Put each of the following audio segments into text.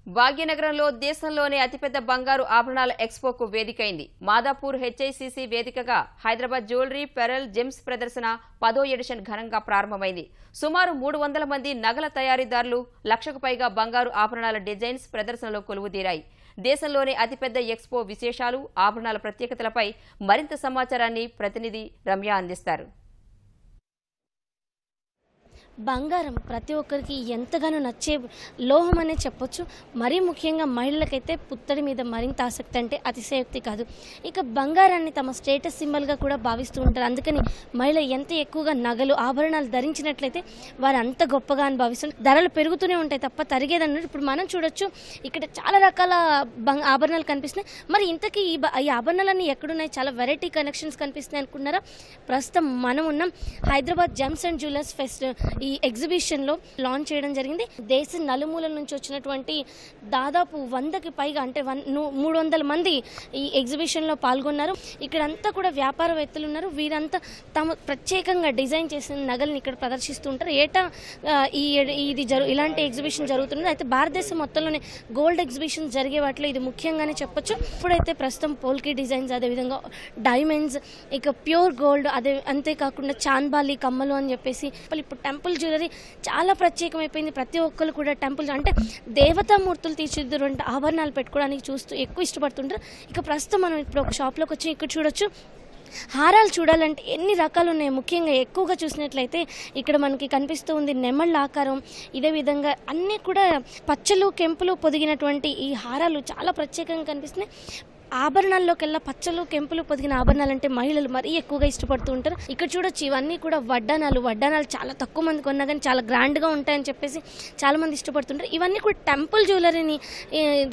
భాగ్యనగరంలో దేశంలోనే అతిపెద్ద బంగారు ఆభరణాల ఎక్స్పోకు వేదికైంది. మాదాపూర్ హెచ్ఐసిసి వేదికగా హైదరాబాద్ జ్యువెలరీ పెరల్ జెమ్స్ ప్రదర్శన 10వ ఎడిషన్ ఘనంగా ప్రారంభమైంది. సుమారు 300 మంది నగల తయారీదారులు, లక్షకు పైగా బంగారు ఆభరణాల డిజైన్స్ ప్రదర్శనలో కొలువుదీరాయి. దేశంలోనే అతిపెద్ద ఎక్స్పో విశేషాలు, ఆభరణాల ప్రత్యేకతలపై మరింత సమాచారాన్ని ప్రతినిధి రమ్య అందిస్తారు. బంగారం ప్రతి ఒక్కరికి ఎంతగానో నచ్చే లోహం అనే చెప్పొచ్చు. మరీ ముఖ్యంగా మహిళలకైతే పుత్తడి మీద మరింత ఆసక్తి అంటే అతిశయోక్తి కాదు. ఇక బంగారాన్ని తమ స్టేటస్ సింబల్గా కూడా భావిస్తూ ఉంటారు. అందుకని మహిళ ఎంత ఎక్కువగా నగలు, ఆభరణాలు ధరించినట్లయితే వారు అంత గొప్పగా అని భావిస్తారు. ధరలు పెరుగుతూనే ఉంటాయి తప్ప తరిగేదన్నట్టు. ఇప్పుడు మనం చూడొచ్చు, ఇక్కడ చాలా రకాల ఆభరణాలు కనిపిస్తున్నాయి. మరి ఇంతకీ ఈ ఆభరణాలన్నీ ఎక్కడున్నాయి? చాలా వెరైటీ కనెక్షన్స్ కనిపిస్తున్నాయి అనుకున్నారా? ప్రస్తుతం మనం ఉన్నాం Hyderabad gems and jewellers fest ఈ ఎగ్జిబిషన్లో లాంచ్ చేయడం జరిగింది. దేశ నలుమూలల నుంచి వచ్చినటువంటి దాదాపు 100కి పైగా అంటే 300 మంది ఈ ఎగ్జిబిషన్లో పాల్గొన్నారు. ఇక్కడంతా కూడా వ్యాపారవేత్తలు ఉన్నారు. వీరంతా తమ ప్రత్యేకంగా డిజైన్ చేసిన నగల్ని ఇక్కడ ప్రదర్శిస్తూ ఉంటారు. ఏటా ఇలాంటి ఎగ్జిబిషన్ జరుగుతున్నది. అయితే భారతదేశం మొత్తంలోనే గోల్డ్ ఎగ్జిబిషన్ జరిగే వాటిలో ఇది ముఖ్యంగానే చెప్పొచ్చు. ఇప్పుడైతే ప్రస్తుతం పోల్కి డిజైన్స్, అదేవిధంగా డైమండ్స్, ఇక ప్యూర్ గోల్డ్, అంతేకాకుండా చాంద్బాలి కమ్మలు అని చెప్పేసి ఇప్పుడు టెంపుల్ జ్యువెలరీ చాలా ప్రత్యేకమైపోయింది. ప్రతి ఒక్కరు కూడా టెంపుల్ అంటే దేవతామూర్తులు తీర్చిదిద్దుకుంటే ఆభరణాలు పెట్టుకోవడానికి చూస్తూ ఎక్కువ ఇష్టపడుతుంటారు. ఇక ప్రస్తుతం మనం ఇప్పుడు ఒక షాప్లోకి వచ్చి ఇక్కడ చూడొచ్చు. హారాలు చూడాలంటే ఎన్ని రకాలు ఉన్నాయి. ముఖ్యంగా ఎక్కువగా చూసినట్లయితే ఇక్కడ మనకి కనిపిస్తూ ఉంది నెమళ్ళ ఆకారం. ఇదే విధంగా అన్నీ కూడా పచ్చలు, కెంపులు పొదిగినటువంటి ఈ హారాలు చాలా ప్రత్యేకంగా కనిపిస్తున్నాయి. ఆభరణాల్లోకెల్లా పచ్చలు, కెంపులు పొదిగిన ఆభరణాలు అంటే మహిళలు మరీ ఎక్కువగా ఇష్టపడుతూ ఉంటారు. ఇక్కడ చూడొచ్చు, ఇవన్నీ కూడా వడ్డానాలు చాలా తక్కువ మంది కొన్నా కానీ చాలా గ్రాండ్గా ఉంటాయని చెప్పేసి చాలా మంది ఇష్టపడుతుంటారు. ఇవన్నీ కూడా టెంపుల్ జ్యువెలరీని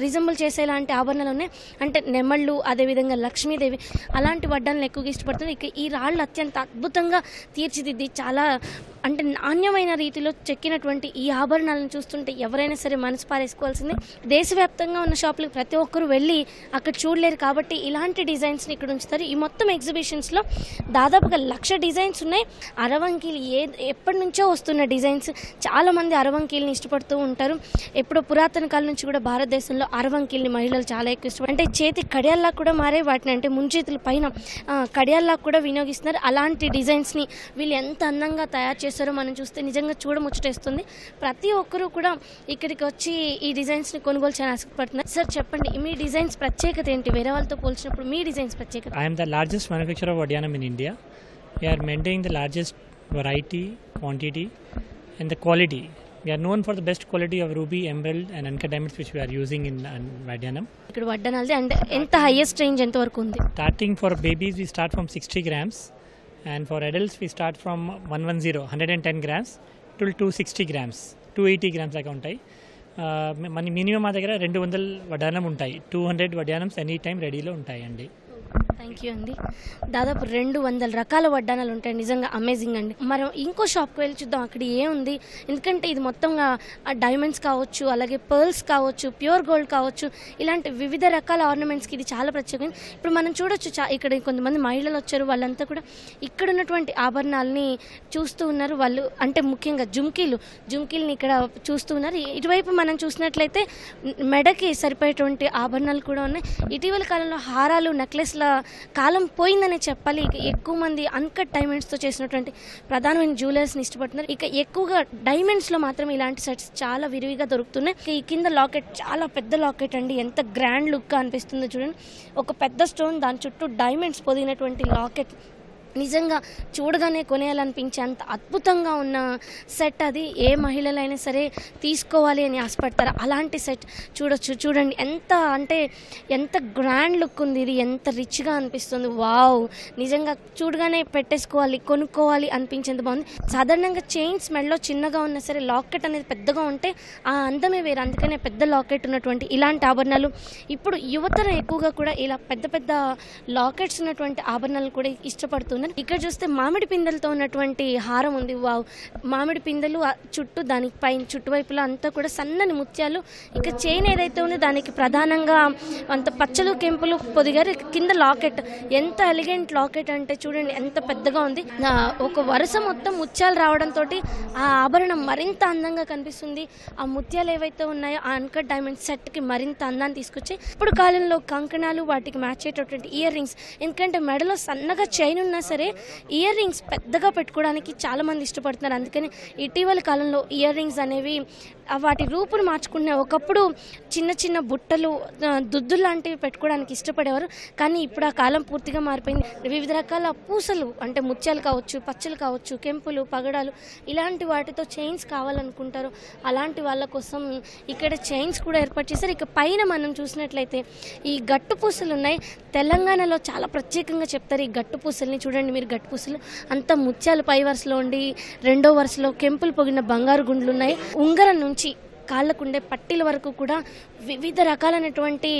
రిజంబుల్ చేసేలాంటి ఆభరణాలు ఉన్నాయి. అంటే నెమళ్ళు, అదేవిధంగా లక్ష్మీదేవి అలాంటి వడ్డానాలు ఎక్కువగా ఇష్టపడుతున్నారు. ఇక ఈ రాళ్ళు అత్యంత అద్భుతంగా తీర్చిదిద్ది చాలా అంటే నాణ్యమైన రీతిలో చెక్కినటువంటి ఈ ఆభరణాలను చూస్తుంటే ఎవరైనా సరే మనసు పారేసుకోవాల్సిందే. దేశవ్యాప్తంగా ఉన్న షాపులకు ప్రతి ఒక్కరు వెళ్ళి అక్కడ చూడలేరు కాబట్టి ఇలాంటి డిజైన్స్ని ఇక్కడ ఉంచుతారు. ఈ మొత్తం ఎగ్జిబిషన్స్లో దాదాపుగా 1,00,000 డిజైన్స్ ఉన్నాయి. అరవంకీలు ఎప్పటి నుంచో వస్తున్న డిజైన్స్. చాలామంది అరవంకీలని ఇష్టపడుతూ ఉంటారు. ఎప్పుడో పురాతన కాలం నుంచి కూడా భారతదేశంలో అరవంకీలని మహిళలు చాలా ఎక్కువ ఇష్టపడతారు. అంటే చేతి కడియాల్లా కూడా మారే వాటిని అంటే ముంచేతుల పైన కడియాల్లా కూడా వినియోగిస్తున్నారు. అలాంటి డిజైన్స్ని వీళ్ళు ఎంత అందంగా తయారు చేస్తారో మనం చూస్తే నిజంగా చూడముచ్చటేస్తుంది. ప్రతి ఒక్కరూ కూడా ఇక్కడికి వచ్చి ఈ డిజైన్స్ని కొనుగోలు చేయాలని ఆసక్తిపడుతున్నారు. సార్ చెప్పండి, మీ డిజైన్స్ ప్రత్యేకత ఏంటి? వేరే వాళ్ళతో పోల్చినప్పుడు మీ డిజైన్స్ ప్రత్యేకత? I am the largest manufacturer of Vadiyanam in India. We are maintaining the largest variety, quantity and the quality. We are known for the best quality of ruby, emerald and uncut diamonds which we are using in Vadiyanam. ఇక్కడ వడ్డానాలది అంటే ఎంత highest range ఎంత వరకు ఉంది? Starting for babies we start from 60 grams and for adults we start from 110 grams till 260 grams, 280 grams దాకా ఉంటాయి. మన minimum మా దగ్గర 200 వడ్డానం ఉంటాయి. 200 వడ్డానమ్స్ ఎనీ టైం రెడీలో ఉంటాయండి. థ్యాంక్ యూ అండి. దాదాపు 200 రకాల వడ్డానాలు ఉంటాయి. నిజంగా అమేజింగ్ అండి. మనం ఇంకో షాప్కి వెళ్ళి చూద్దాం అక్కడ ఏముంది. ఎందుకంటే ఇది మొత్తంగా డైమండ్స్ కావచ్చు, అలాగే పర్ల్స్ కావచ్చు, ప్యూర్ గోల్డ్ కావచ్చు, ఇలాంటి వివిధ రకాల ఆర్నమెంట్స్కి ఇది చాలా ప్రత్యేకమైంది. ఇప్పుడు మనం చూడొచ్చు, ఇక్కడ కొంతమంది మహిళలు వచ్చారు. వాళ్ళంతా కూడా ఇక్కడ ఉన్నటువంటి ఆభరణాలని చూస్తూ ఉన్నారు. వాళ్ళు అంటే ముఖ్యంగా జుమ్కీల్ని ఇక్కడ చూస్తూ ఉన్నారు. ఇటువైపు మనం చూసినట్లయితే మెడకి సరిపోయేటువంటి ఆభరణాలు కూడా ఉన్నాయి. ఇటీవల కాలంలో హారాలు, నెక్లెస్ల కాలం పోయిందనే చెప్పాలి. ఇక ఎక్కువ మంది అన్కట్ డైమండ్స్తో చేసినటువంటి ప్రధానమైన జ్యువెలర్స్ని ఇష్టపడుతున్నారు. ఇక ఎక్కువగా డైమండ్స్లో మాత్రం ఇలాంటి సెట్స్ చాలా విరివిగా దొరుకుతున్నాయి. ఈ కింద లాకెట్ చాలా పెద్ద లాకెట్ అండి. ఎంత గ్రాండ్ లుక్గా అనిపిస్తుందో చూడండి. ఒక పెద్ద స్టోన్, దాని చుట్టూ డైమండ్స్ పొదిగినటువంటి లాకెట్. నిజంగా చూడగానే కొనేయాలనిపించే అంత అద్భుతంగా ఉన్న సెట్ అది. ఏ మహిళలైనా సరే తీసుకోవాలి అని ఆశపడతారు. అలాంటి సెట్ చూడండి ఎంత గ్రాండ్ లుక్ ఉంది. ఇది ఎంత రిచ్గా అనిపిస్తుంది. వావ్, నిజంగా చూడగానే పెట్టేసుకోవాలి, కొనుక్కోవాలి అనిపించేంత బాగుంది. సాధారణంగా చైన్స్ మెడలో చిన్నగా ఉన్నా సరే లాకెట్ అనేది పెద్దగా ఉంటే ఆ అందమే వేరు. అందుకనే పెద్ద లాకెట్ ఉన్నటువంటి ఇలాంటి ఆభరణాలు ఇప్పుడు యువతరం ఎక్కువగా కూడా ఇలా పెద్ద పెద్ద లాకెట్స్ ఉన్నటువంటి ఆభరణాలు కూడా ఇష్టపడుతుంది. ఉన్నారు. ఇక్కడ చూస్తే మామిడి పిందెలతో ఉన్నటువంటి హారం ఉంది. వావ్, మామిడి పిందెలు చుట్టూ దానికి పైన చుట్టువైపులా అంతా కూడా సన్నని ముత్యాలు. ఇక చైన్ ఏదైతే ఉందో దానికి ప్రధానంగా అంత పచ్చలు కెంపులు పొదిగారు. కింద లాకెట్, ఎంత ఎలిగెంట్ లాకెట్ అంటే చూడండి ఎంత పెద్దగా ఉంది. ఒక వరుస మొత్తం ముత్యాలు రావడంతో ఆ ఆభరణం మరింత అందంగా కనిపిస్తుంది. ఆ ముత్యాలు ఏవైతే ఉన్నాయో ఆ అన్కట్ డైమండ్ సెట్కి మరింత అందాన్ని తీసుకొచ్చి ఇప్పుడు కాలంలో కంకణాలు, వాటికి మ్యాచ్ అయ్యేటటువంటి ఇయర్ రింగ్స్. ఎందుకంటే మెడలో సన్నగా చైన్ ఉన్నా సరే ఇయర్ రింగ్స్ పెద్దగా పెట్టుకోవడానికి చాలామంది ఇష్టపడుతున్నారు. అందుకని ఇటీవల కాలంలో ఇయర్ రింగ్స్ అనేవి వాటి రూపును మార్చుకునే, ఒకప్పుడు చిన్న చిన్న బుట్టలు, దుద్దులు లాంటివి పెట్టుకోవడానికి ఇష్టపడేవారు. కానీ ఇప్పుడు ఆ కాలం పూర్తిగా మారిపోయింది. వివిధ రకాల పూసలు అంటే ముత్యాలు కావచ్చు, పచ్చలు కావచ్చు, కెంపులు, పగడాలు, ఇలాంటి వాటితో చైన్స్ కావాలనుకుంటారు. అలాంటి వాళ్ళ కోసం ఇక్కడ చైన్స్ కూడా ఏర్పాటు చేశారు. ఇక పైన మనం చూసినట్లయితే ఈ గట్టు పూసలు ఉన్నాయి. తెలంగాణలో చాలా ప్రత్యేకంగా చెప్తారు ఈ గట్టు పూసల్ని. చూడండి మీరు, గట్టు పూసలు అంతా ముత్యాలు పై వరుసలో ఉండి, రెండో వరుసలో కెంపులు పొగిన బంగారు గుండ్లు ఉన్నాయి. ఉంగరం నుంచి కాళ్ళకుండే పట్టీల వరకు కూడా వివిధ రకాలైనటువంటి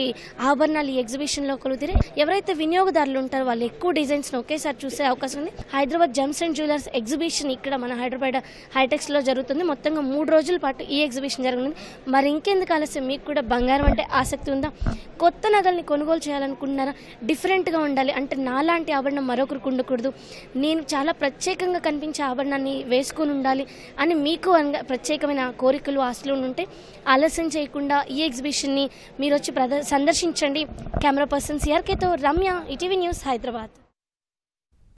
ఆభరణాలు ఈ ఎగ్జిబిషన్లో కొలువుతీరే. ఎవరైతే వినియోగదారులు ఉంటారో వాళ్ళు ఎక్కువ డిజైన్స్ని ఒకేసారి చూసే అవకాశం ఉంది. Hyderabad gems and jewellers exhibition ఇక్కడ మన హైదరాబాద్ హైటెక్స్లో జరుగుతుంది. మొత్తంగా 3 రోజుల పాటు ఈ ఎగ్జిబిషన్ జరుగుతుంది. మరి ఇంకెందుకు ఆలస్యం, మీకు కూడా బంగారం అంటే ఆసక్తి ఉందా? కొత్త నగల్ని కొనుగోలు చేయాలనుకుంటున్నారా? డిఫరెంట్గా ఉండాలి అంటే నాలాంటి ఆభరణం మరొకరికి ఉండకూడదు, నేను చాలా ప్రత్యేకంగా కనిపించే ఆభరణాన్ని వేసుకొని ఉండాలి అని మీకు ప్రత్యేకమైన కోరికలు, ఆశలు ఉంటే ఆలస్యం చేయకుండా ఈ ఎగ్జిబిషన్ని మీరు వచ్చి సందర్శించండి. కెమెరా పర్సన్ సిఆర్కేతో రమ్య, ఈటీవీ న్యూస్, హైదరాబాద్.